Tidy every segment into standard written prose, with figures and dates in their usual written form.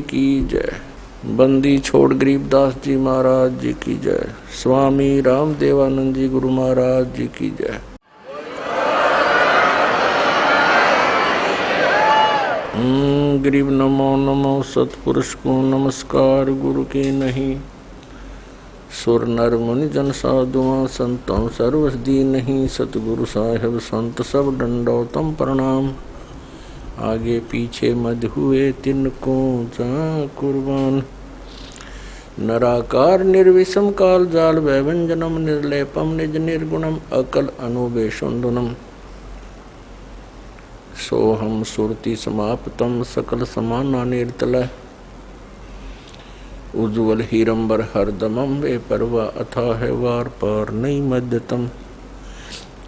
की जय। बंदी छोड़ गरीबदास जी महाराज जी की जय। स्वामी रामदेवानंद जी गुरु महाराज जी की जय। गरीब नमो नमो सतपुरुष को नमस्कार गुरु के नहीं। सुर नर मुनि जन साधुआ संतों सर्वस दी नहीं। सतगुरु साहेब संत सब दंडोतम प्रणाम। आगे पीछे मध हुए तिनको जा कुर्बान। नराकार निर्विषम काल जाल वैवंजनम निर्लेपम निज निर्गुणम अकल अनुबेशुंदनम। सोहम सुरति समाप्तम सकल समाना निर्तल। उज्ज्वल हीरंबर हरदमम वे परवा अथाह वार पार नहीं मध्यतम।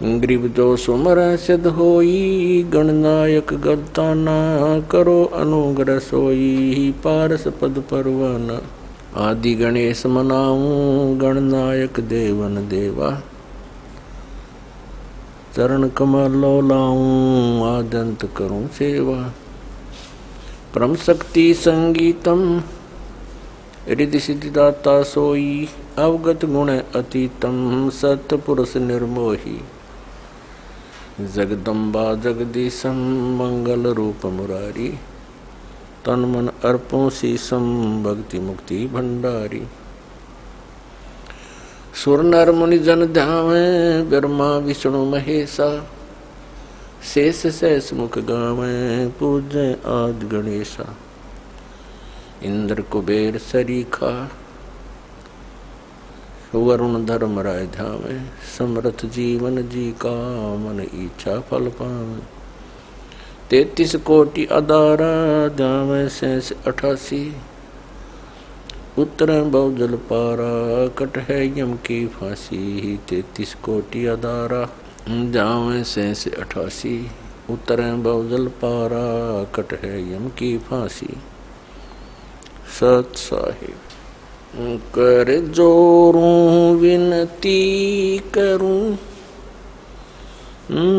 ग्रीब जो सुमर सिद्ध होई गणनायक गलताना। करो अनुग्रह सोई पारस पद परवाना। आदि गणेश मनाऊं गणनायक देवन देवा। चरण कमलो लाऊं आदंत करूं सेवा। परम शक्ति संगीतम रिद्धि सिद्धिदाता सोई। अवगत गुण अतीतम सतपुरुष निर्मोही। जगदम्बा जगदीशम मंगल रूप मुरारी। तन मन अर्पों शीसम भक्ति मुक्ति भंडारी। सुर नर मुनि जन ध्यावे ब्रह्मा विष्णु महेशा। शेष सहस मुख गावे पूजय आदि गणेशा। इंद्र कुबेर सरीखा वरुण धर्म राय ध्यावे। समर्थ जीवन जी का मन इच्छा फल पावे। 33 कोटि अदारा ध्यावे 88। उत्तर बहुजल पारा कट है यम की फांसी। 33 कोटि अदारा ध्यावे 88। उत्तर बहुजल पारा कट है यम की फांसी। सत साहिब कर जोरूं विनती करूं।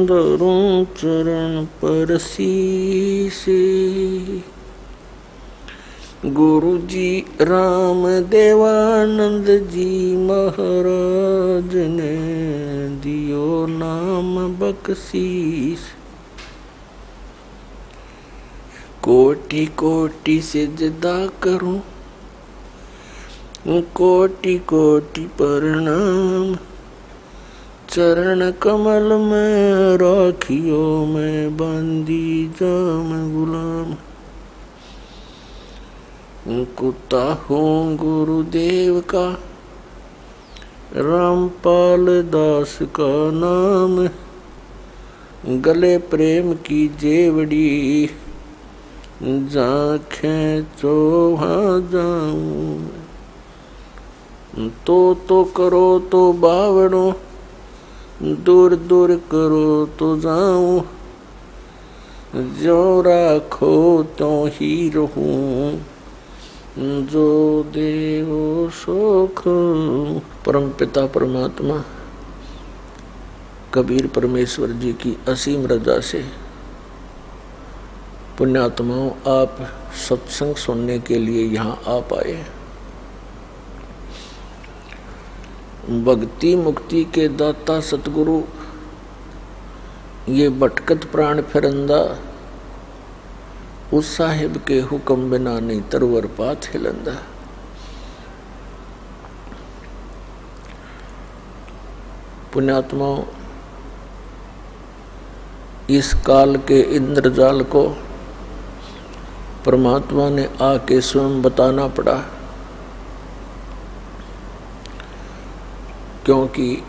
धरूं चरण पर शीश। गुरु जी राम देवानंद जी महाराज ने दियो नाम बख्शीश। कोटि कोटि सिजदा करूं कोटि कोटि प्रणाम। चरण कमल में राखियो मैं बंदी जाम गुलाम। कुत्ता हूँ गुरुदेव का रामपाल दास का नाम। गले प्रेम की जेवड़ी जाखें चो वहाँ जाऊं। तो करो तो बावड़ो दूर दूर करो तो जाऊं। जो राखो तो ही रहूं जो देवो सुख। परम पिता परमात्मा कबीर परमेश्वर जी की असीम रजा से पुण्यात्माओं आप सत्संग सुनने के लिए यहाँ आ पाए। भक्ति मुक्ति के दाता सतगुरु ये भटकत प्राण फिरंदा। उस साहिब के हुक्म बिना नहीं तरवर पात हिलंदा। पुण्यात्माओं इस काल के इंद्रजाल को परमात्मा ने आके स्वयं बताना पड़ा। क्योंकि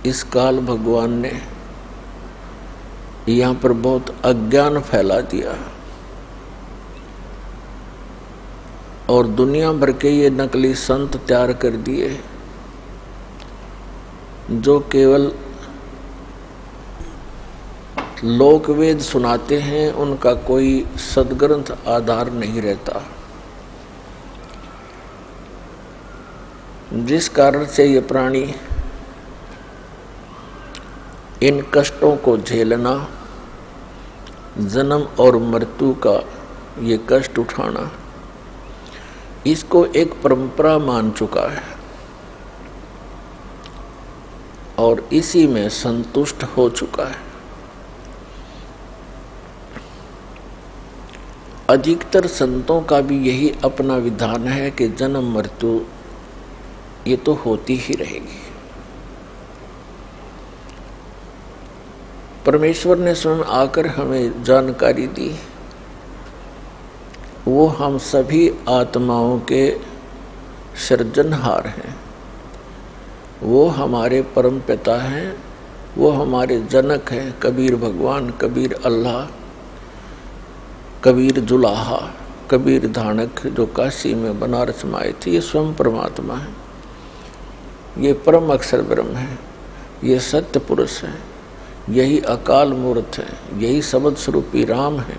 इस काल भगवान ने यहाँ पर बहुत अज्ञान फैला दिया और दुनिया भर के ये नकली संत तैयार कर दिए जो केवल लोक वेद सुनाते हैं। उनका कोई सदग्रंथ आधार नहीं रहता। जिस कारण से ये प्राणी इन कष्टों को झेलना जन्म और मृत्यु का ये कष्ट उठाना, इसको एक परंपरा मान चुका है और इसी में संतुष्ट हो चुका है। अधिकतर संतों का भी यही अपना विधान है कि जन्म मृत्यु ये तो होती ही रहेगी। परमेश्वर ने स्वयं आकर हमें जानकारी दी, वो हम सभी आत्माओं के सृजनहार हैं, वो हमारे परम पिता हैं, वो हमारे जनक हैं। कबीर भगवान, कबीर अल्लाह, कबीर जुलाहा, कबीर धानक जो काशी में बनारस में आए थे, ये स्वयं परमात्मा है, ये परम अक्षर ब्रह्म है, ये सत्य पुरुष है, यही अकाल मूर्त है, यही शब्द स्वरूपी राम है।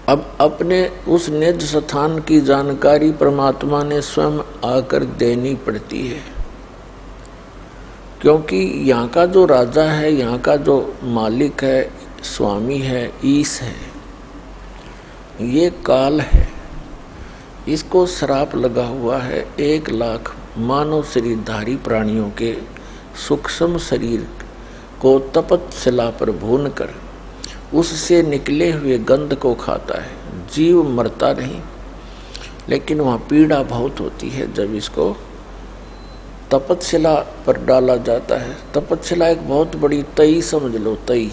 अब अपने उस निज स्थान की जानकारी परमात्मा ने स्वयं आकर देनी पड़ती है, क्योंकि यहाँ का जो राजा है, यहाँ का जो मालिक है, स्वामी है, ईश है, ये काल है। इसको श्राप लगा हुआ है 1 लाख मानव शरीरधारी प्राणियों के सूक्ष्म शरीर को तपत शिला पर भून कर उससे निकले हुए गंध को खाता है। जीव मरता नहीं, लेकिन वहाँ पीड़ा बहुत होती है जब इसको तपतशिला पर डाला जाता है। तपतशिला एक बहुत बड़ी तई समझ लो, तई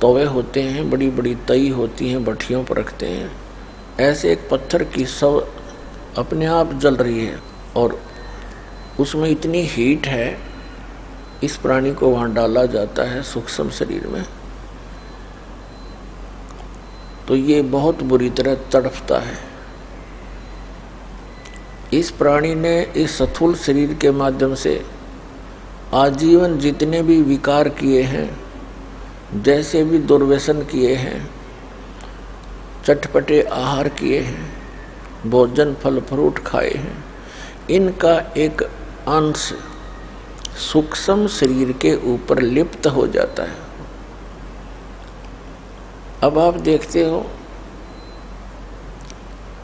तवे होते हैं, बड़ी बड़ी तई होती हैं, भट्टियों पर रखते हैं। ऐसे एक पत्थर की सब अपने आप जल रही है और उसमें इतनी हीट है, इस प्राणी को वहाँ डाला जाता है सूक्ष्म शरीर में, तो ये बहुत बुरी तरह तड़पता है। इस प्राणी ने इस स्थूल शरीर के माध्यम से आजीवन जितने भी विकार किए हैं, जैसे भी दुर्व्यसन किए हैं, चटपटे आहार किए हैं, भोजन फल फ्रूट खाए हैं, इनका एक अंश सूक्ष्म शरीर के ऊपर लिप्त हो जाता है। अब आप देखते हो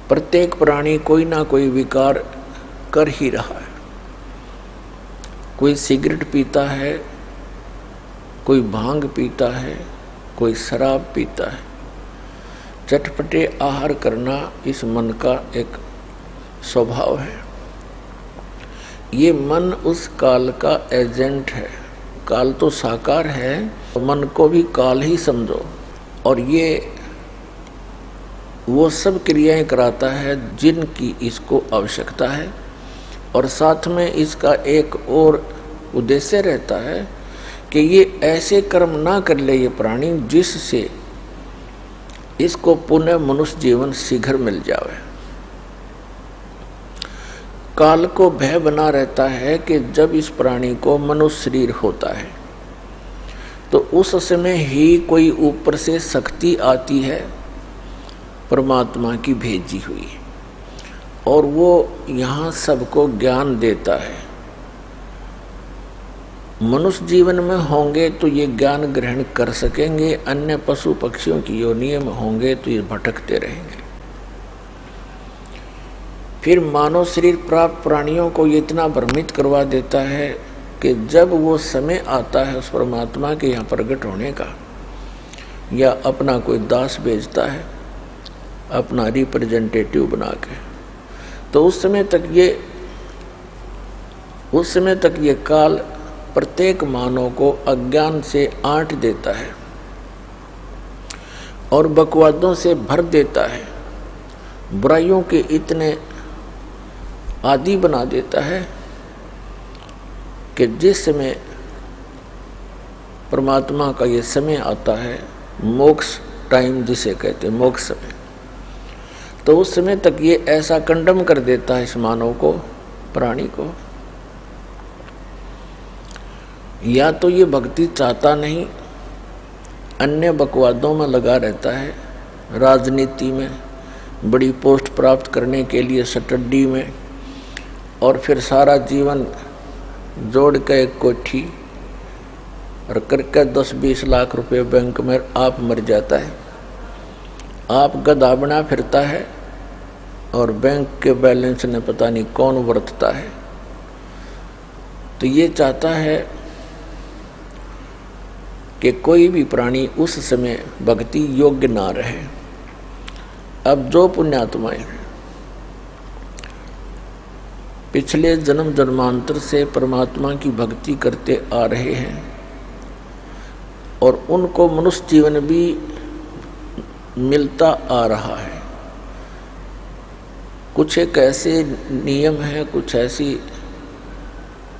प्रत्येक प्राणी कोई ना कोई विकार कर ही रहा है। कोई सिगरेट पीता है, कोई भांग पीता है, कोई शराब पीता है। चटपटे आहार करना इस मन का एक स्वभाव है। ये मन उस काल का एजेंट है। काल तो साकार है, तो मन को भी काल ही समझो। और ये वो सब क्रियाएं कराता है जिनकी इसको आवश्यकता है, और साथ में इसका एक और उद्देश्य रहता है कि ये ऐसे कर्म ना कर ले ये प्राणी जिससे इसको पुनः मनुष्य जीवन शीघ्र मिल जाए। काल को भय बना रहता है कि जब इस प्राणी को मनुष्य शरीर होता है तो उस समय ही कोई ऊपर से शक्ति आती है परमात्मा की भेजी हुई, और वो यहाँ सबको ज्ञान देता है। मनुष्य जीवन में होंगे तो ये ज्ञान ग्रहण कर सकेंगे, अन्य पशु पक्षियों की योनि में होंगे तो ये भटकते रहेंगे। फिर मानव शरीर प्राप्त प्राणियों को ये इतना भ्रमित करवा देता है कि जब वो समय आता है उस परमात्मा के यहाँ प्रकट होने का, या अपना कोई दास भेजता है अपना रिप्रेजेंटेटिव बना के, तो उस समय तक ये काल प्रत्येक मानव को अज्ञान से आंट देता है और बकवादों से भर देता है, बुराइयों के इतने आदि बना देता है कि जिस समय परमात्मा का ये समय आता है, मोक्ष टाइम जिसे कहते हैं, मोक्ष समय, तो उस समय तक ये ऐसा कंडम कर देता है इस मानव को, प्राणी को। या तो ये भक्ति चाहता नहीं, अन्य बकवादों में लगा रहता है, राजनीति में, बड़ी पोस्ट प्राप्त करने के लिए स्टडी में, और फिर सारा जीवन जोड़ के एक कोठी और करके 10-20 लाख रुपए बैंक में आप मर जाता है, आप गधा बना फिरता है और बैंक के बैलेंस ने पता नहीं कौन वर्तता है। तो ये चाहता है कि कोई भी प्राणी उस समय भक्ति योग्य ना रहे। अब जो पुण्यात्माएं पिछले जन्म जन्मांतर से परमात्मा की भक्ति करते आ रहे हैं और उनको मनुष्य जीवन भी मिलता आ रहा है, कुछ एक ऐसे नियम हैं, कुछ ऐसी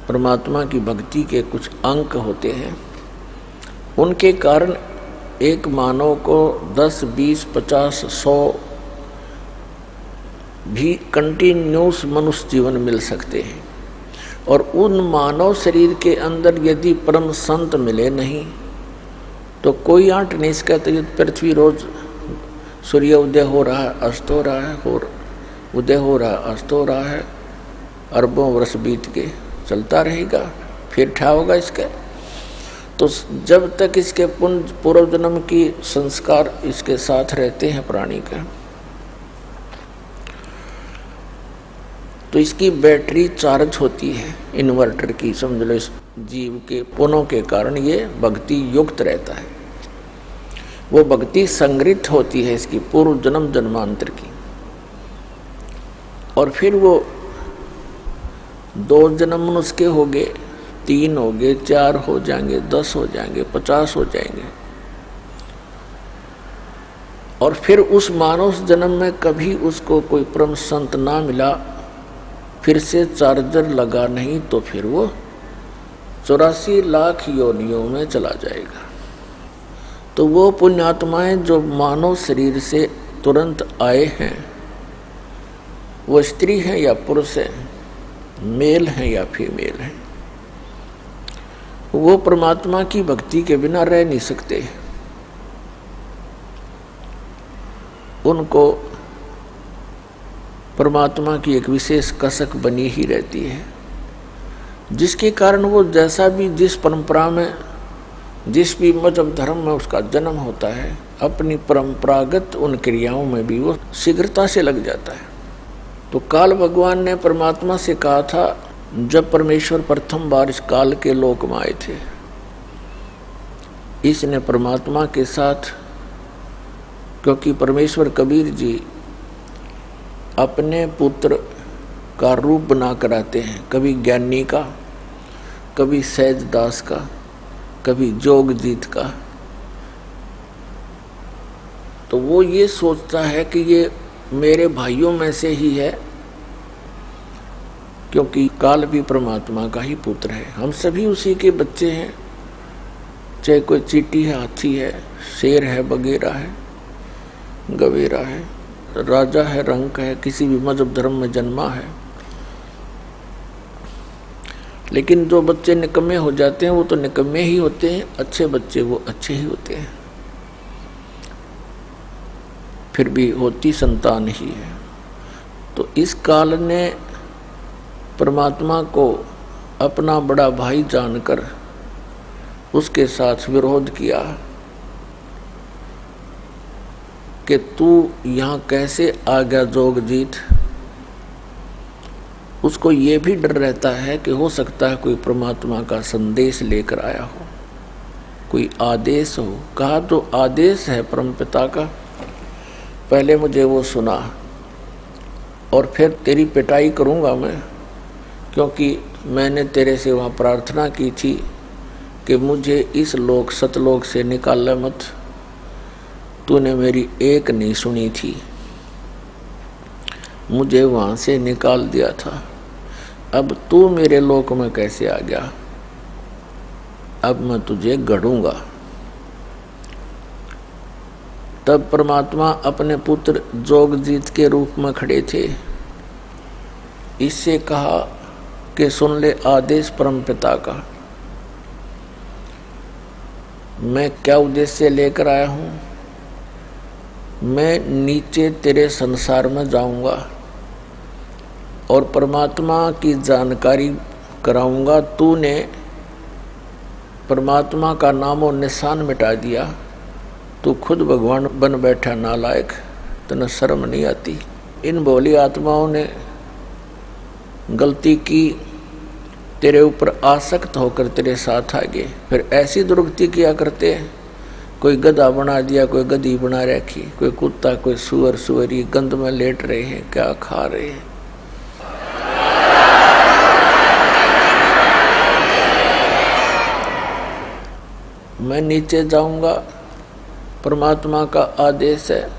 परमात्मा की भक्ति के कुछ अंक होते हैं, उनके कारण एक मानव को 10, 20, 50, 100 भी कंटिन्यूस मनुष्य जीवन मिल सकते हैं। और उन मानव शरीर के अंदर यदि परम संत मिले नहीं तो कोई आंट नहीं सकता। ये पृथ्वी रोज सूर्य उदय हो रहा है, अस्त हो रहा है, और उदय हो रहा है, अस्त हो रहा है, अरबों वर्ष बीत के चलता रहेगा, फिर ठा होगा इसका। तो जब तक इसके पूर्व जन्म की संस्कार इसके साथ रहते हैं प्राणी का, तो इसकी बैटरी चार्ज होती है इन्वर्टर की, समझ लो। इस जीव के पुण्यों के कारण ये भक्ति युक्त रहता है, वो भक्ति संग्रहित होती है इसकी पूर्व जन्म जन्मांतर की। और फिर वो 2 जन्म उसके हो गए, 3 हो गए, 4 हो जाएंगे, 10 हो जाएंगे, 50 हो जाएंगे। और फिर उस मानव जन्म में कभी उसको कोई परम संत ना मिला, फिर से चार्जर लगा नहीं, तो फिर वो 84 लाख योनियों में चला जाएगा। तो वो पुण्यात्माएं जो मानव शरीर से तुरंत आए हैं, वो स्त्री हैं या पुरुष हैं, मेल हैं या फीमेल हैं, वो परमात्मा की भक्ति के बिना रह नहीं सकते। उनको परमात्मा की एक विशेष कसक बनी ही रहती है, जिसके कारण वो जैसा भी जिस परंपरा में, जिस भी मजहब धर्म में उसका जन्म होता है, अपनी परंपरागत उन क्रियाओं में भी वो शीघ्रता से लग जाता है। तो काल भगवान ने परमात्मा से कहा था, जब परमेश्वर प्रथम बार इस काल के लोक में आए थे, इसने परमात्मा के साथ, क्योंकि परमेश्वर कबीर जी अपने पुत्र का रूप बना कर आते हैं, कभी ज्ञानी का, कभी सहजदास का, कभी जोगजीत का। तो वो ये सोचता है कि ये मेरे भाइयों में से ही है, क्योंकि काल भी परमात्मा का ही पुत्र है, हम सभी उसी के बच्चे हैं। चाहे कोई चींटी है, हाथी है, शेर है, बगेरा है, गवेरा है, राजा है, रंक है, किसी भी मजहब धर्म में जन्मा है। लेकिन जो बच्चे निकम्मे हो जाते हैं वो तो निकम्मे ही होते हैं, अच्छे बच्चे वो अच्छे ही होते हैं, फिर भी होती संतान ही है। तो इस काल ने परमात्मा को अपना बड़ा भाई जानकर उसके साथ विरोध किया कि तू यहाँ कैसे आ गया जोगजीत। उसको ये भी डर रहता है कि हो सकता है कोई परमात्मा का संदेश लेकर आया हो, कोई आदेश हो। कहा जो आदेश है परमपिता का, पहले मुझे वो सुना और फिर तेरी पिटाई करूँगा मैं, क्योंकि मैंने तेरे से वहाँ प्रार्थना की थी कि मुझे इस लोक सतलोक से निकाल मत। तूने मेरी एक नहीं सुनी थी, मुझे वहाँ से निकाल दिया था। अब तू मेरे लोक में कैसे आ गया? अब मैं तुझे गढ़ूंगा। तब परमात्मा अपने पुत्र जोगजीत के रूप में खड़े थे। इससे कहा कि सुन ले आदेश परमपिता का, मैं क्या उद्देश्य लेकर आया हूँ। मैं नीचे तेरे संसार में जाऊंगा और परमात्मा की जानकारी कराऊंगा। तूने परमात्मा का नामो निशान मिटा दिया, तू खुद भगवान बन बैठा नालायक, तने शर्म नहीं आती। इन भोली आत्माओं ने गलती की, तेरे ऊपर आसक्त होकर तेरे साथ आ गए, फिर ऐसी दुर्गति किया करते हैं। कोई गधा बना दिया, कोई गधी बना रखी, कोई कुत्ता, कोई सुअर, सुअरी गंद में लेट रहे हैं, क्या खा रहे हैं। मैं नीचे जाऊंगा, परमात्मा का आदेश है,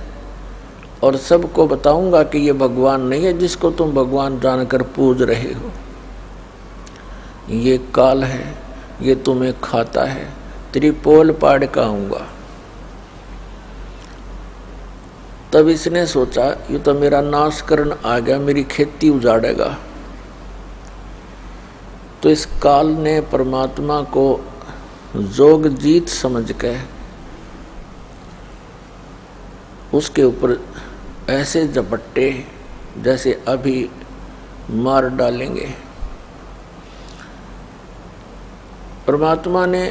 और सबको बताऊंगा कि ये भगवान नहीं है जिसको तुम भगवान जानकर पूज रहे हो। ये काल है, ये तुम्हें खाता है, तेरी पोल पाड़ का आऊंगा। तब इसने सोचा ये तो मेरा नाश करने आ गया, मेरी खेती उजाड़ेगा। तो इस काल ने परमात्मा को जोग जीत समझ के उसके ऊपर ऐसे झपट्टे जैसे अभी मार डालेंगे। परमात्मा ने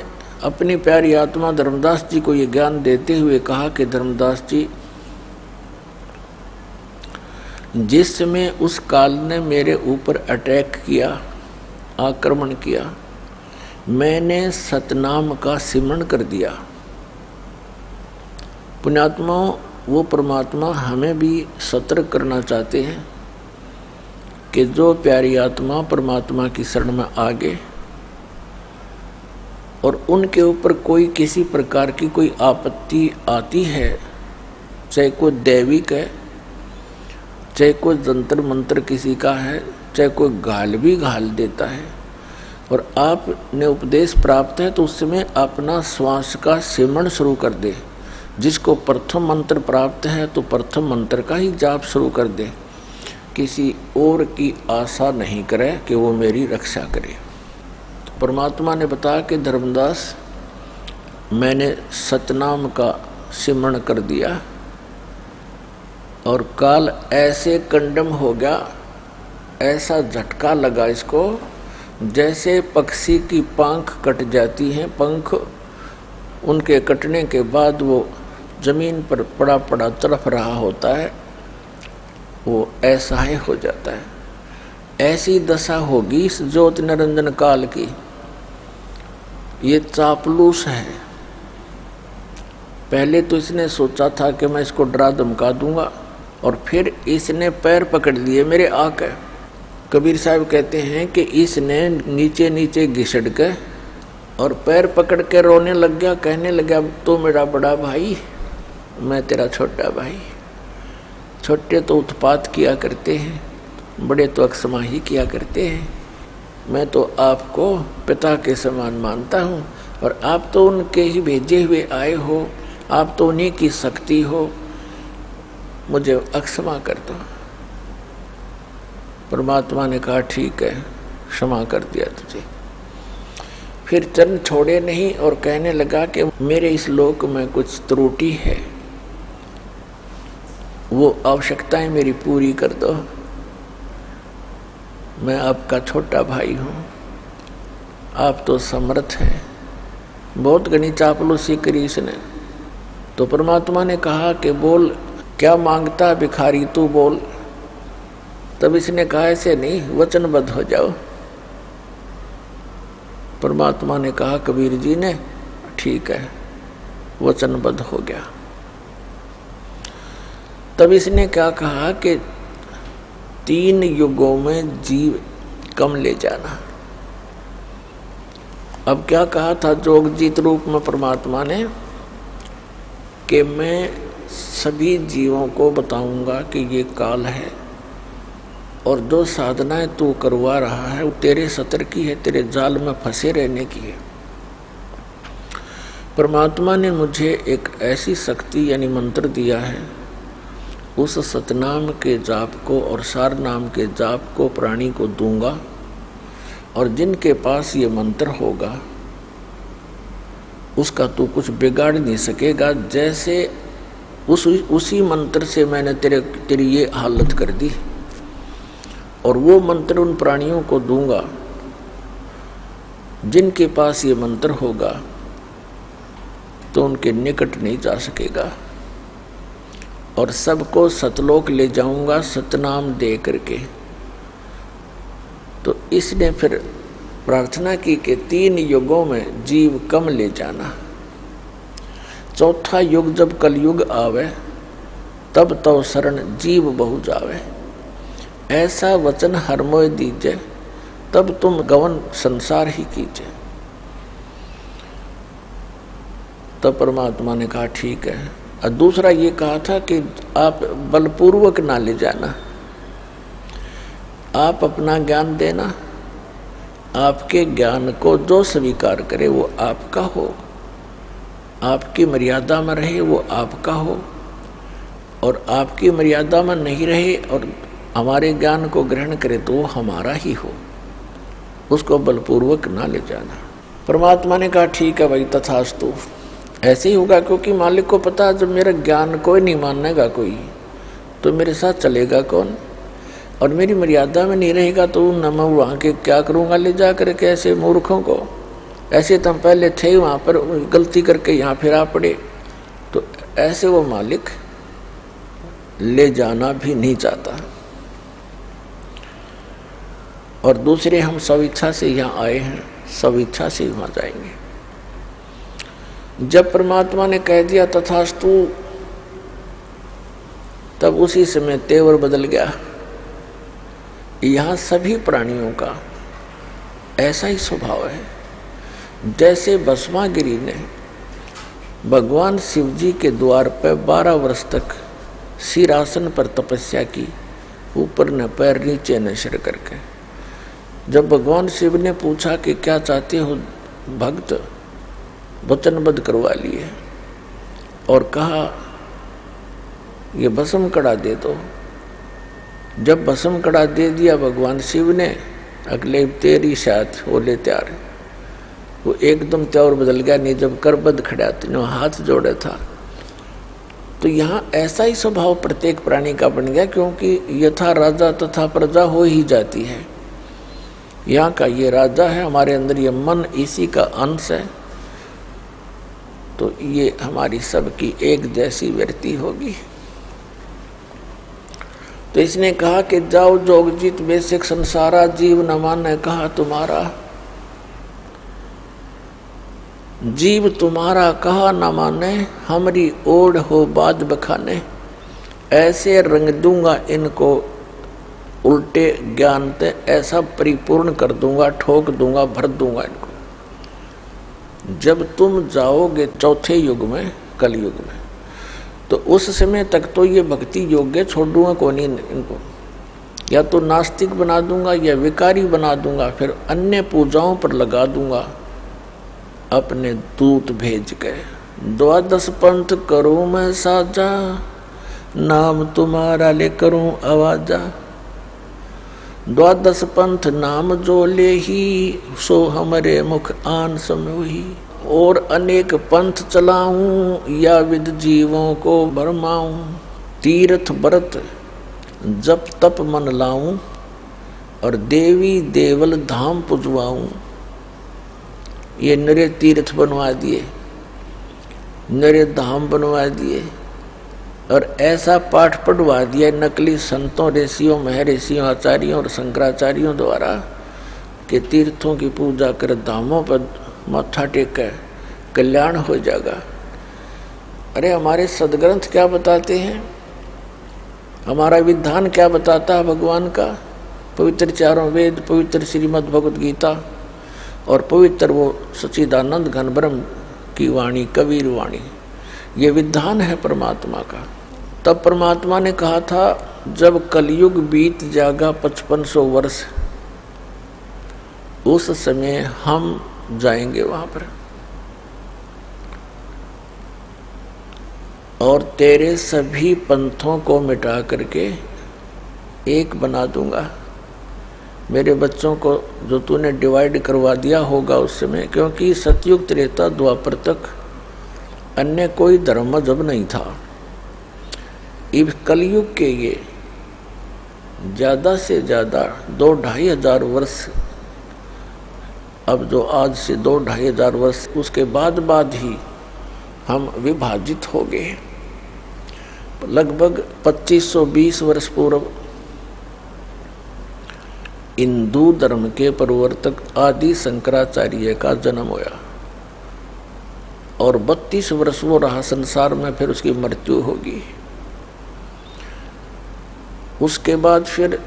अपनी प्यारी आत्मा धर्मदास जी को ये ज्ञान देते हुए कहा कि धर्मदास जी, जिस समय उस काल ने मेरे ऊपर अटैक किया, आक्रमण किया, मैंने सतनाम का सिमरण कर दिया। पुण्यात्माओं, वो परमात्मा हमें भी सतर्क करना चाहते हैं कि जो प्यारी आत्मा परमात्मा की शरण में आ गए और उनके ऊपर कोई किसी प्रकार की कोई आपत्ति आती है, चाहे कोई दैविक है, चाहे कोई जंतर मंत्र किसी का है, चाहे कोई गाल भी घाल देता है, और आपने उपदेश प्राप्त है तो उस समय अपना श्वास का सिमरण शुरू कर दे। जिसको प्रथम मंत्र प्राप्त है तो प्रथम मंत्र का ही जाप शुरू कर दे, किसी और की आशा नहीं करे कि वो मेरी रक्षा करे। तो परमात्मा ने बताया कि धर्मदास, मैंने सतनाम का सिमरण कर दिया और काल ऐसे कंडम हो गया, ऐसा झटका लगा इसको जैसे पक्षी की पंख कट जाती हैं, पंख उनके कटने के बाद वो जमीन पर पड़ा पड़ा तड़फ रहा होता है, वो ऐसा ही हो जाता है। ऐसी दशा होगी इस ज्योत निरंजन काल की। ये चापलूस है। पहले तो इसने सोचा था कि मैं इसको डरा धमका दूंगा, और फिर इसने पैर पकड़ लिए मेरे आके। कबीर साहब कहते हैं कि इसने नीचे नीचे घिसड़ के और पैर पकड़ के रोने लग गया, कहने लगा, तो मेरा बड़ा भाई, मैं तेरा छोटा भाई। छोटे तो उत्पात किया करते हैं, बड़े तो अक्षमा ही किया करते हैं। मैं तो आपको पिता के समान मानता हूँ, और आप तो उनके ही भेजे हुए आए हो, आप तो उन्हीं की शक्ति हो, मुझे अक्षमा कर दो। परमात्मा ने कहा, ठीक है, क्षमा कर दिया तुझे। फिर चरण छोड़े नहीं और कहने लगा कि मेरे इस लोक में कुछ त्रुटि है, वो आवश्यकताएं मेरी पूरी कर दो। मैं आपका छोटा भाई हूँ, आप तो समर्थ हैं। बहुत घनी चापलूसी करी इसने। तो परमात्मा ने कहा कि बोल, क्या मांगता भिखारी, तू बोल। तब इसने कहा, ऐसे नहीं, वचनबद्ध हो जाओ। परमात्मा ने कहा कबीर जी ने, ठीक है, वचनबद्ध हो गया। तब इसने क्या कहा कि 3 युगों में जीव कम ले जाना। अब क्या कहा था जोगजीत रूप में परमात्मा ने कि मैं सभी जीवों को बताऊंगा कि ये काल है, और जो साधनाएं तू करवा रहा है वो तेरे सतर की है, तेरे जाल में फंसे रहने की है। परमात्मा ने मुझे एक ऐसी शक्ति यानी मंत्र दिया है, उस सतनाम के जाप को और सार नाम के जाप को प्राणी को दूंगा, और जिनके पास ये मंत्र होगा उसका तू कुछ बिगाड़ नहीं सकेगा। जैसे उसी मंत्र से मैंने तेरी ये हालत कर दी, और वो मंत्र उन प्राणियों को दूंगा जिनके पास ये मंत्र होगा तो उनके निकट नहीं जा सकेगा। और सबको सतलोक ले जाऊंगा सतनाम दे करके। तो इसने फिर प्रार्थना की कि 3 युगों में जीव कम ले जाना, चौथा युग जब कलयुग आवे तब तो शरण जीव बहु जावे। ऐसा वचन हर मोय दीजे, तब तुम गवन संसार ही कीजिए। तब परमात्मा ने कहा ठीक है। और दूसरा ये कहा था कि आप बलपूर्वक ना ले जाना, आप अपना ज्ञान देना, आपके ज्ञान को जो स्वीकार करे वो आपका हो, आपकी मर्यादा में रहे वो आपका हो, और आपकी मर्यादा में नहीं रहे और हमारे ज्ञान को ग्रहण करे तो वो हमारा ही हो, उसको बलपूर्वक ना ले जाना। परमात्मा ने कहा ठीक है भाई, तथास्तु, ऐसे ही होगा। क्योंकि मालिक को पता जब मेरा ज्ञान कोई नहीं मानेगा कोई, तो मेरे साथ चलेगा कौन, और मेरी मर्यादा में नहीं रहेगा तो न मैं वहाँ के क्या करूँगा ले जा करके ऐसे मूर्खों को। ऐसे तो हम पहले थे वहाँ पर, गलती करके यहाँ फिर आ पड़े, तो ऐसे वो मालिक ले जाना भी नहीं चाहता। और दूसरे हम सब इच्छा से यहाँ आए हैं, सब इच्छा से वहाँ जाएंगे। जब परमात्मा ने कह दिया तथास्तु, तब उसी समय तेवर बदल गया। यहाँ सभी प्राणियों का ऐसा ही स्वभाव है। जैसे भस्मागिरी ने भगवान शिव जी के द्वार पर 12 वर्ष तक सिरासन पर तपस्या की, ऊपर न पैर नीचे न सिर करके। जब भगवान शिव ने पूछा कि क्या चाहते हो भक्त, वचनबद्ध करवा लिए और कहा ये भस्म कड़ा दे दो। जब भस्म कड़ा दे दिया भगवान शिव ने, अगले तेरी साथ होले तैयार, वो एकदम त्यावर बदल गया। नहीं जब करबद्ध खड़ा तो हाथ जोड़े था। तो यहाँ ऐसा ही स्वभाव प्रत्येक प्राणी का बन गया, क्योंकि यथा राजा तथा प्रजा हो ही जाती है। यहाँ का ये राजा है, हमारे अंदर ये मन इसी का अंश है, तो ये हमारी सबकी एक जैसी वृत्ति होगी। तो इसने कहा कि जाओ जोगजीत बेसिक संसारा, जीव न माने कहा तुम्हारा। जीव तुम्हारा कहा न माने, हमारी ओढ़ हो बाज बखाने। ऐसे रंग दूंगा इनको उल्टे ज्ञान ते, ऐसा परिपूर्ण कर दूंगा, ठोक दूंगा, भर दूंगा इनको। जब तुम जाओगे चौथे युग में, कलयुग में, तो उस समय तक तो ये भक्ति योग्य छोड़ दूंगा कौन ही इनको, या तो नास्तिक बना दूंगा या विकारी बना दूंगा, फिर अन्य पूजाओं पर लगा दूंगा अपने दूत भेज के। 12 पंथ करूं मैं साजा, नाम तुम्हारा ले करूं आवाजा। 12 पंथ नाम जो ले ही, सो हमारे मुख आन समोही। और अनेक पंथ चलाऊं, या विद जीवों को भरमाऊं। तीर्थ व्रत जप तप मन लाऊं, और देवी देवल धाम पुजवाऊं। ये नरे तीर्थ बनवा दिए, नरे धाम बनवा दिए, और ऐसा पाठ पढ़वा दिया नकली संतों, ऋषियों, महर्षियों, आचार्यों और शंकराचार्यों द्वारा कि तीर्थों की पूजा कर, धामों पर माथा टेक कर कल्याण हो जाएगा। अरे हमारे सदग्रंथ क्या बताते हैं, हमारा विधान क्या बताता है भगवान का? पवित्र चारों वेद, पवित्र श्रीमद् भगवद गीता, और पवित्र वो सच्चिदानंद घन ब्रह्म की वाणी, कबीर वाणी, ये विधान है परमात्मा का। तब परमात्मा ने कहा था जब कलयुग बीत जाएगा 5500 वर्ष, उस समय हम जाएंगे वहां पर, और तेरे सभी पंथों को मिटा करके एक बना दूंगा। मेरे बच्चों को जो तूने डिवाइड करवा दिया होगा उस समय, क्योंकि सतयुग त्रेता द्वापर तक अन्य कोई धर्म मजहब नहीं था। इस कलयुग के ये ज़्यादा से ज़्यादा 2-2.5 हजार वर्ष अब जो आज से 2-2.5 हजार वर्ष उसके बाद ही हम विभाजित हो गए। लगभग 2520 वर्ष पूर्व हिंदू धर्म के प्रवर्तक आदि शंकराचार्य का जन्म हुआ और 32 वर्ष वो रहा संसार में, फिर उसकी मृत्यु होगी। उसके बाद फिर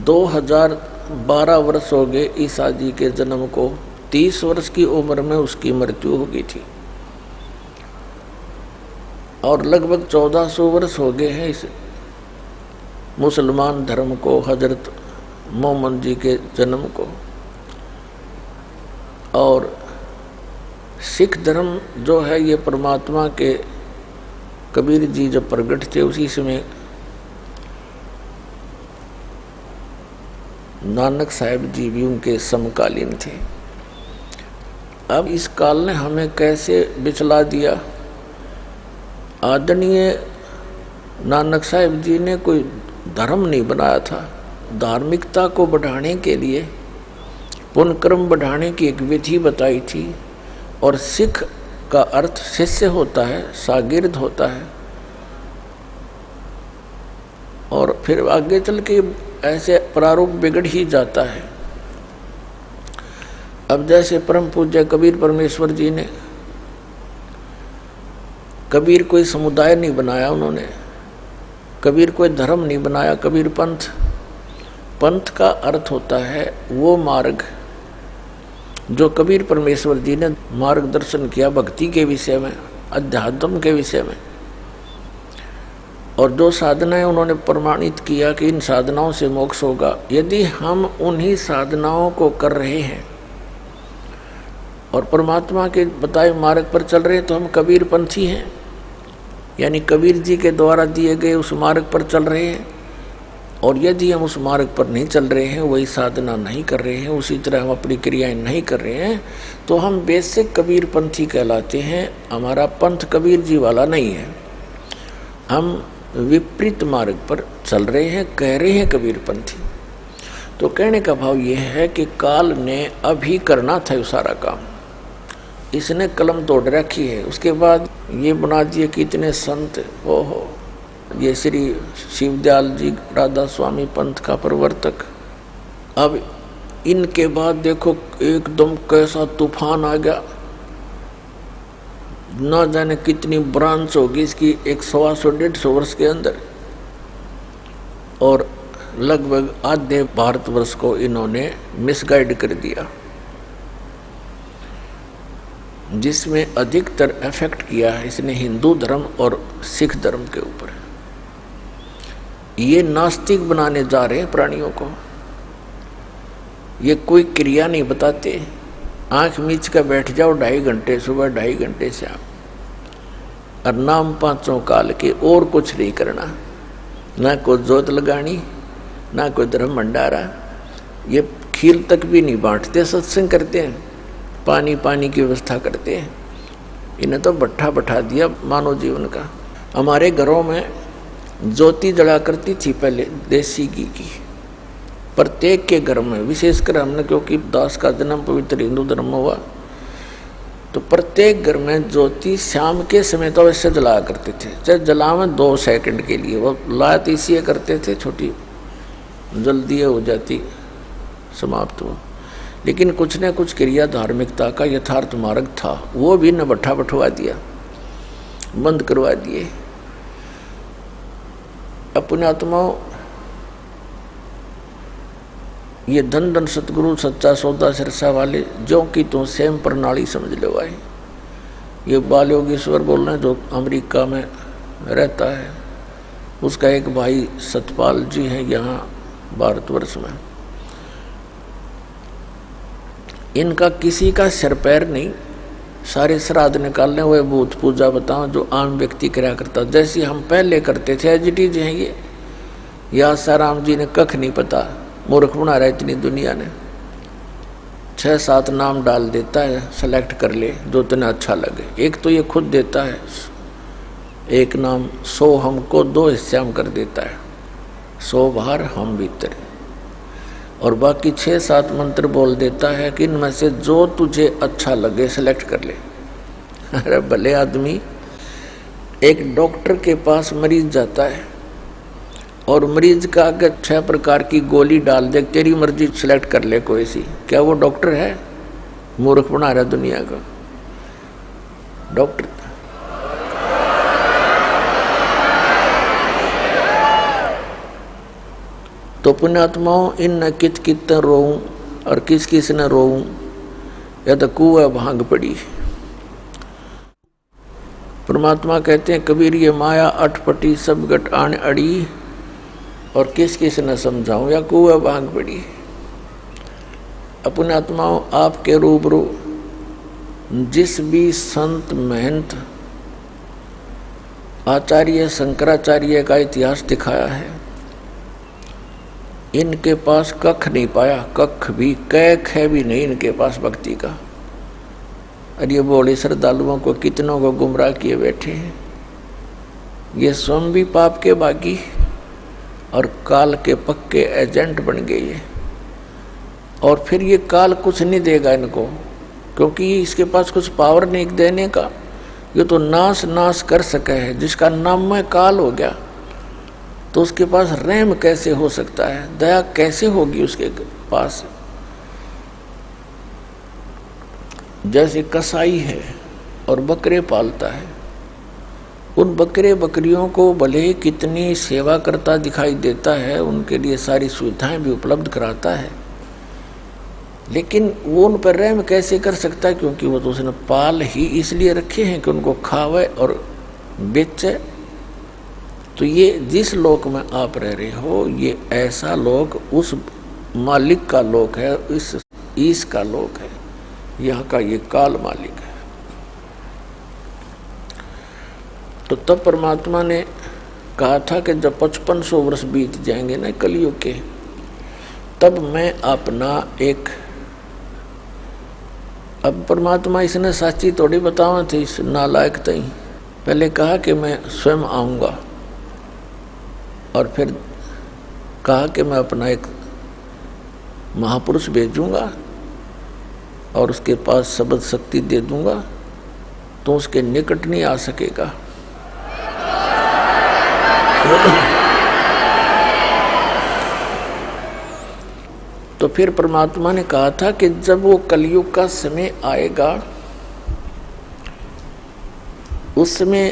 2012 वर्ष हो गए ईसा जी के जन्म को। 30 वर्ष की उम्र में उसकी मृत्यु हो गई थी और लगभग 1400 वर्ष हो गए हैं इस मुसलमान धर्म को, हजरत मोहम्मद जी के जन्म को। और सिख धर्म जो है ये परमात्मा के कबीर जी जब प्रकट थे उसी समय नानक साहिब जी भी उनके समकालीन थे। अब इस काल ने हमें कैसे बिचला दिया। आदरणीय नानक साहिब जी ने कोई धर्म नहीं बनाया था, धार्मिकता को बढ़ाने के लिए पुण्यक्रम बढ़ाने की एक विधि बताई थी। और सिख का अर्थ शिष्य होता है, शागिर्द होता है। और फिर आगे चल के ऐसे प्रारूप बिगड़ ही जाता है। अब जैसे परम पूज्य कबीर परमेश्वर जी ने, कबीर कोई समुदाय नहीं बनाया उन्होंने, कबीर कोई धर्म नहीं बनाया, कबीर पंथ। पंथ का अर्थ होता है वो मार्ग जो कबीर परमेश्वर जी ने मार्गदर्शन किया भक्ति के विषय में, अध्यात्म के विषय में। और जो साधनाएं उन्होंने प्रमाणित किया कि इन साधनाओं से मोक्ष होगा। यदि हम उन्हीं साधनाओं को कर रहे हैं और परमात्मा के बताए मार्ग पर चल रहे हैं तो हम कबीर पंथी हैं, यानी कबीर जी के द्वारा दिए गए उस मार्ग पर चल रहे हैं। और यदि हम उस मार्ग पर नहीं चल रहे हैं, वही साधना नहीं कर रहे हैं, उसी तरह हम अपनी क्रियाएं नहीं कर रहे हैं, तो हम बेसिक कबीर पंथी कहलाते हैं। हमारा पंथ कबीर जी वाला नहीं है, हम विपरीत मार्ग पर चल रहे हैं, कह रहे हैं कबीर पंथी। तो कहने का भाव यह है कि काल ने अभी करना था सारा काम, इसने कलम तोड़ रखी है। उसके बाद ये बना दिए कि इतने संत हो, ये श्री शिवदयाल जी राधा स्वामी पंथ का प्रवर्तक। अब इनके बाद देखो एकदम कैसा तूफान आ गया, ना जाने कितनी ब्रांच होगी इसकी 100-150 वर्ष के अंदर। और लगभग आधे भारतवर्ष को इन्होंने मिसगाइड कर दिया, जिसमें अधिकतर इफेक्ट किया है इसने हिंदू धर्म और सिख धर्म के ऊपर। ये नास्तिक बनाने जा रहे हैं प्राणियों को, ये कोई क्रिया नहीं बताते। आंख मीच कर बैठ जाओ 2.5 घंटे सुबह, 2.5 घंटे शाम, और नाम 5 काल के, और कुछ नहीं करना, ना कोई जोत लगानी, ना कोई धर्म भंडारा। ये खीर तक भी नहीं बांटते, सत्संग करते हैं, पानी की व्यवस्था करते हैं। इन्हें तो भट्ठा बैठा दिया मानव जीवन का। हमारे घरों में ज्योति जला करती थी पहले देसी घी की, प्रत्येक के घर में। विशेषकर हमने, क्योंकि दास का जन्म पवित्र हिंदू धर्म में हुआ, तो प्रत्येक घर में ज्योति शाम के समय तो वैसे जलाया करते थे, चाहे जलावे 2 सेकंड के लिए। वो लात इसलिए करते थे, छोटी जल्दी हो जाती, समाप्त हो। लेकिन कुछ न कुछ क्रिया धार्मिकता का यथार्थ मार्ग था, वो भी न भट्ठा बैठवा दिया, बंद करवा दिए। अपने आत्माओं, ये धन धन सतगुरु सच्चा सौदा सिरसा वाले जो कि तो सेम प्रणाली समझ लो भाई। ये बाल योगेश्वर बोल रहे हैं जो अमेरिका में रहता है, उसका एक भाई सतपाल जी है यहाँ भारतवर्ष में। इनका किसी का सिर पैर नहीं, सारे श्राद्ध निकालने हुए भूत पूजा बताओ जो आम व्यक्ति कराया करता, जैसे हम पहले करते थे। एजिटीज हैं ये, या साराम जी ने कख नहीं पता, मूर्ख बना रहा इतनी दुनिया ने। 6-7 नाम डाल देता है, सेलेक्ट कर ले जो तुम्हें अच्छा लगे। एक तो ये खुद देता है एक नाम, 100 हमको 2 हिस्से में कर देता है, 100 बाहर हम भीतर। और बाकी 6-7 मंत्र बोल देता है कि इनमें से जो तुझे अच्छा लगे सेलेक्ट कर ले। अरे भले आदमी, एक डॉक्टर के पास मरीज जाता है और मरीज का अगर 6 प्रकार की गोली डाल दे, तेरी मर्जी सेलेक्ट कर ले कोई सी, क्या वो डॉक्टर है? मूर्ख बना रहा दुनिया का डॉक्टर। तो पुण्यात्माओं, इन न कित कित रोऊं और किस किस न रोऊं, या तो कुआ भांग पड़ी। परमात्मा कहते हैं कबीर ये माया अटपटी सब गट आन अड़ी, और किस किस न समझाऊं या कुआ भांग पड़ी। अपने आत्माओं, आपके रूबरू जिस भी संत महंत आचार्य शंकराचार्य का इतिहास दिखाया है, इनके पास कख नहीं पाया, कख भी कैख है भी नहीं इनके पास भक्ति का। और ये बोले श्रद्धालुओं को कितनों को गुमराह किए बैठे हैं। ये स्वयं भी पाप के बागी और काल के पक्के एजेंट बन गए ये। और फिर ये काल कुछ नहीं देगा इनको, क्योंकि इसके पास कुछ पावर नहीं देने का। ये तो नाश नाश कर सके है, जिसका नाम में काल हो गया तो उसके पास रहम कैसे हो सकता है, दया कैसे होगी उसके पास। जैसे कसाई है और बकरे पालता है, उन बकरे बकरियों को भले ही कितनी सेवा करता दिखाई देता है, उनके लिए सारी सुविधाएं भी उपलब्ध कराता है, लेकिन वो उन पर रहम कैसे कर सकता है? क्योंकि वो तो उसने पाल ही इसलिए रखे हैं कि उनको खावे और बेचे। तो ये जिस लोक में आप रह रहे हो, ये ऐसा लोक उस मालिक का लोक है, इस ईश का लोक है, यहाँ का ये काल मालिक है। तो तब परमात्मा ने कहा था कि जब 5500 वर्ष बीत जाएंगे ना कलयुग के, तब मैं अपना एक, अब परमात्मा इसने साची थोड़ी बतावा थी इस नालायक तई। पहले कहा कि मैं स्वयं आऊँगा, और फिर कहा कि मैं अपना एक महापुरुष भेजूंगा और उसके पास शब्द शक्ति दे दूंगा, तो उसके निकट नहीं आ सकेगा। तो फिर परमात्मा ने कहा था कि जब वो कलयुग का समय आएगा, उस समय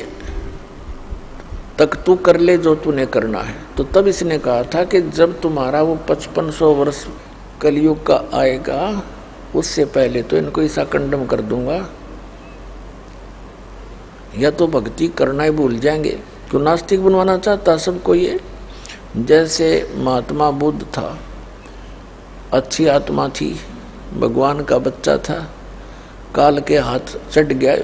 तक तू कर ले जो तूने करना है। तो तब इसने कहा था कि जब तुम्हारा वो 5500 वर्ष कलयुग का आएगा, उससे पहले तो इनको ऐसा कंडम कर दूंगा, या तो भक्ति करना ही भूल जाएंगे। क्यों नास्तिक बनवाना चाहता सबको ये? जैसे महात्मा बुद्ध था, अच्छी आत्मा थी, भगवान का बच्चा था, काल के हाथ चढ़ गया,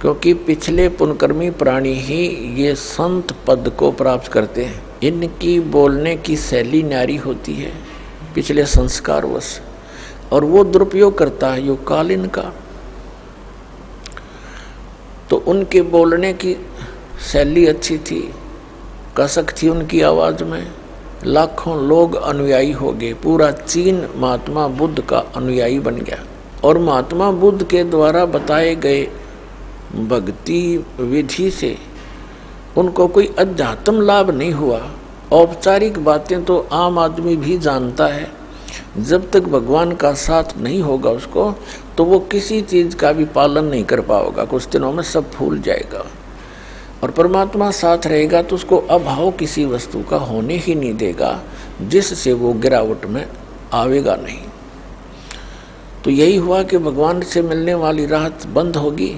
क्योंकि पिछले पुण्यकर्मी प्राणी ही ये संत पद को प्राप्त करते हैं। इनकी बोलने की शैली न्यारी होती है पिछले संस्कारवश, और वो दुरुपयोग करता है यो काल इनका। तो उनके बोलने की शैली अच्छी थी, कसक थी उनकी आवाज में, लाखों लोग अनुयायी हो गए। पूरा चीन महात्मा बुद्ध का अनुयायी बन गया, और महात्मा बुद्ध के द्वारा बताए गए भक्ति विधि से उनको कोई अध्यात्म लाभ नहीं हुआ। औपचारिक बातें तो आम आदमी भी जानता है, जब तक भगवान का साथ नहीं होगा उसको, तो वो किसी चीज का भी पालन नहीं कर पाएगा, कुछ दिनों में सब भूल जाएगा। और परमात्मा साथ रहेगा तो उसको अभाव किसी वस्तु का होने ही नहीं देगा, जिससे वो गिरावट में आवेगा नहीं। तो यही हुआ कि भगवान से मिलने वाली राहत बंद होगी।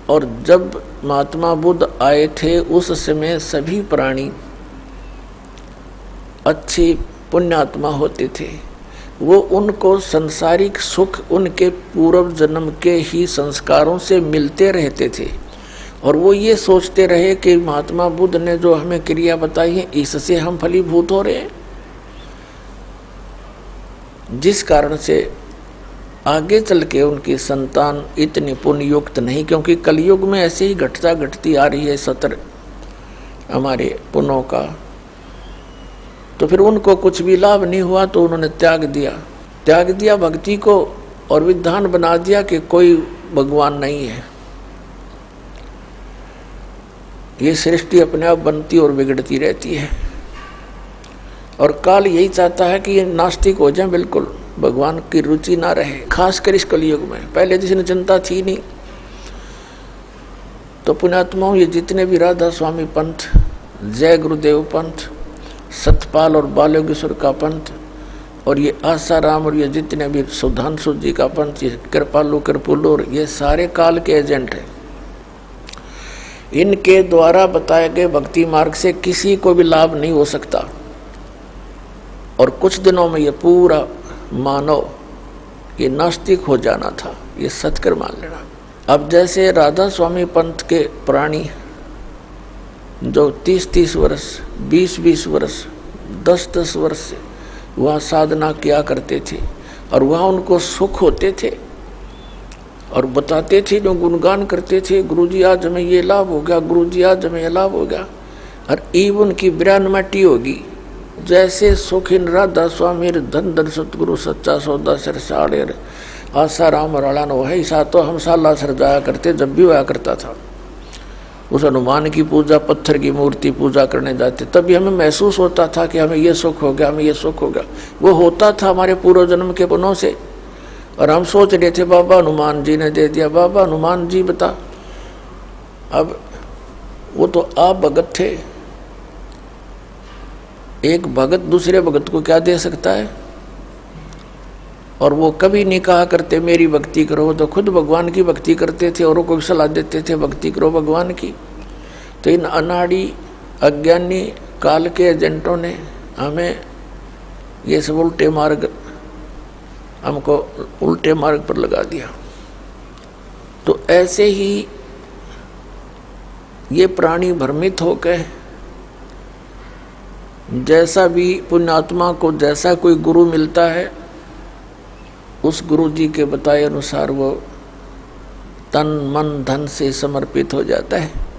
और जब महात्मा बुद्ध आए थे, उस समय सभी प्राणी अच्छे पुण्यात्मा होते थे। वो उनको संसारिक सुख उनके पूर्व जन्म के ही संस्कारों से मिलते रहते थे, और वो ये सोचते रहे कि महात्मा बुद्ध ने जो हमें क्रिया बताई है, इससे हम फलीभूत हो रहे हैं, जिस कारण से आगे चल के उनकी संतान इतनी पुण्ययुक्त नहीं। क्योंकि कलयुग में ऐसे ही घटती आ रही है सतर हमारे पुण्यों का। तो फिर उनको कुछ भी लाभ नहीं हुआ तो उन्होंने त्याग दिया भक्ति को और विधान बना दिया कि कोई भगवान नहीं है। ये सृष्टि अपने आप बनती और बिगड़ती रहती है और काल यही चाहता है कि ये नास्तिक हो जाए, बिल्कुल भगवान की रुचि ना रहे, खासकर इस कलयुग में। पहले जिसने चिंता थी नहीं। तो पुण्यात्माओं, ये जितने भी राधा स्वामी पंथ, जय गुरुदेव पंथ, सतपाल और बालोगेश्वर का पंथ और ये आसाराम और ये जितने भी सुधांशु जी का पंथ, ये कृपालु कृपुलोर, ये सारे काल के एजेंट हैं। इनके द्वारा बताए गए भक्ति मार्ग से किसी को भी लाभ नहीं हो सकता और कुछ दिनों में ये पूरा मानव ये नास्तिक हो जाना था, ये सत्कर मान लेना। अब जैसे राधा स्वामी पंथ के प्राणी जो 30-30 वर्ष, 20-20 वर्ष, 10-10 वर्ष से वहाँ साधना किया करते थे और वहाँ उनको सुख होते थे और बताते थे, जो गुणगान करते थे, गुरुजी आज हमें ये लाभ हो गया, गुरुजी आज हमें ये लाभ हो गया। और ईवन की बिरानमटी होगी, जैसे सुखिन राधा स्वामी धन धन सतगुरु सच्चा सौदा सिर साड़े आसाराम राणा नो है। ऐसा तो हम साला सर जाया करते, जब भी हुआ करता था। उस हनुमान की पूजा, पत्थर की मूर्ति पूजा करने जाते, तभी हमें महसूस होता था कि हमें ये सुख हो गया, हमें ये सुख हो गया। वो होता था हमारे पूर्व जन्म के पुण्यों से और हम सोच रहे थे बाबा हनुमान जी ने दे दिया, बाबा हनुमान जी बता। अब वो तो आप भगत थे, एक भगत दूसरे भगत को क्या दे सकता है? और वो कभी नहीं कहा करते मेरी भक्ति करो, तो खुद भगवान की भक्ति करते थे, औरों को भी सलाह देते थे भक्ति करो भगवान की। तो इन अनाड़ी अज्ञानी काल के एजेंटों ने हमें ये सब उल्टे मार्ग, हमको उल्टे मार्ग पर लगा दिया। तो ऐसे ही ये प्राणी भ्रमित होकर, जैसा भी पुण्यात्मा को जैसा कोई गुरु मिलता है, उस गुरु जी के बताए अनुसार वो तन मन धन से समर्पित हो जाता है।